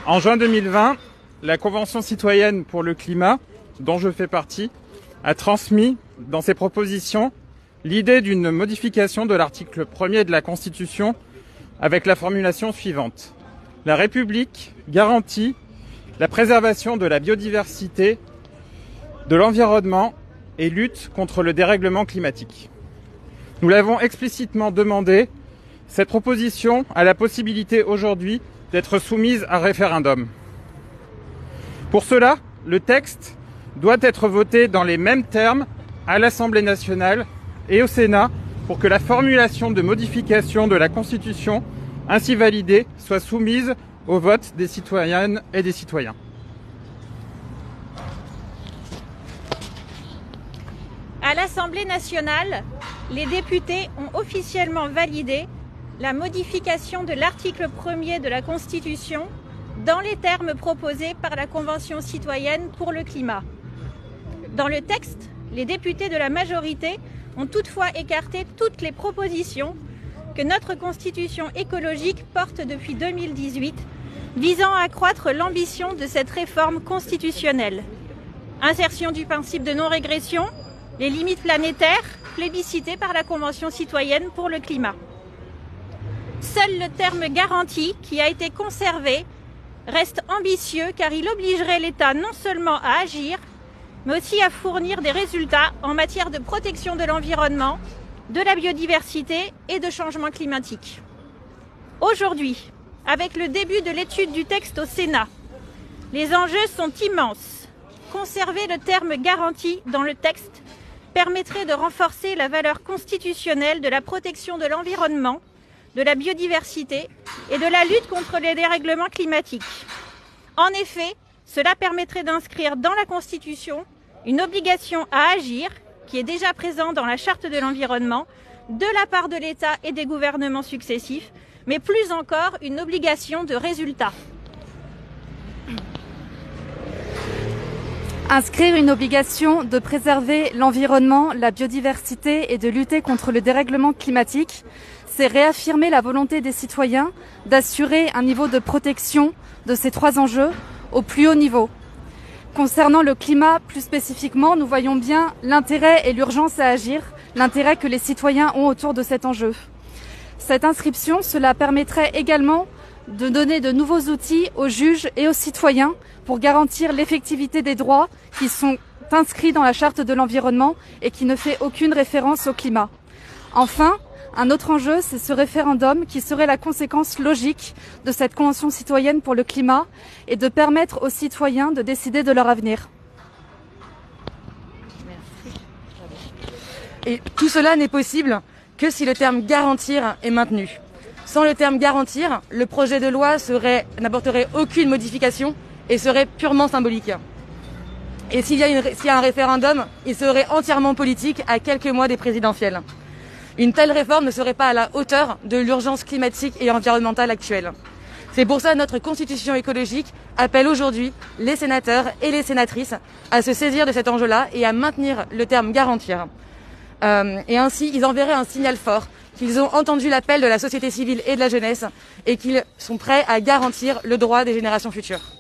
En juin 2020, la Convention citoyenne pour le climat, dont je fais partie, a transmis dans ses propositions l'idée d'une modification de l'article 1er de la Constitution avec la formulation suivante. La République garantit la préservation de la biodiversité, de l'environnement et lutte contre le dérèglement climatique. Nous l'avons explicitement demandé, cette proposition a la possibilité aujourd'hui d'être soumise à référendum. Pour cela, le texte doit être voté dans les mêmes termes à l'Assemblée nationale et au Sénat pour que la formulation de modification de la Constitution ainsi validée soit soumise au vote des citoyennes et des citoyens. À l'Assemblée nationale, les députés ont officiellement validé la modification de l'article 1er de la Constitution dans les termes proposés par la Convention citoyenne pour le climat. Dans le texte, les députés de la majorité ont toutefois écarté toutes les propositions que notre Constitution écologique porte depuis 2018, visant à accroître l'ambition de cette réforme constitutionnelle. Insertion du principe de non-régression, les limites planétaires, plébiscitées par la Convention citoyenne pour le climat. Seul le terme garantie, qui a été conservé, reste ambitieux car il obligerait l'État non seulement à agir, mais aussi à fournir des résultats en matière de protection de l'environnement, de la biodiversité et de changement climatique. Aujourd'hui, avec le début de l'étude du texte au Sénat, les enjeux sont immenses. Conserver le terme garantie dans le texte permettrait de renforcer la valeur constitutionnelle de la protection de l'environnement, de la biodiversité et de la lutte contre les dérèglements climatiques. En effet, cela permettrait d'inscrire dans la Constitution une obligation à agir, qui est déjà présente dans la Charte de l'environnement, de la part de l'État et des gouvernements successifs, mais plus encore une obligation de résultat. Inscrire une obligation de préserver l'environnement, la biodiversité et de lutter contre le dérèglement climatique, c'est réaffirmer la volonté des citoyens d'assurer un niveau de protection de ces trois enjeux au plus haut niveau. Concernant le climat plus spécifiquement, nous voyons bien l'intérêt et l'urgence à agir, l'intérêt que les citoyens ont autour de cet enjeu. Cette inscription, cela permettrait également de donner de nouveaux outils aux juges et aux citoyens pour garantir l'effectivité des droits qui sont inscrits dans la Charte de l'environnement et qui ne fait aucune référence au climat. Enfin, un autre enjeu, c'est ce référendum qui serait la conséquence logique de cette Convention citoyenne pour le climat et de permettre aux citoyens de décider de leur avenir. Et tout cela n'est possible que si le terme « garantir » est maintenu. Sans le terme « garantir », le projet de loi n'apporterait aucune modification et serait purement symbolique. Et s'il y a un référendum, il serait entièrement politique à quelques mois des présidentielles. Une telle réforme ne serait pas à la hauteur de l'urgence climatique et environnementale actuelle. C'est pour ça que notre Constitution écologique appelle aujourd'hui les sénateurs et les sénatrices à se saisir de cet enjeu-là et à maintenir le terme « garantir ». Et ainsi, ils enverraient un signal fort qu'ils ont entendu l'appel de la société civile et de la jeunesse et qu'ils sont prêts à garantir le droit des générations futures.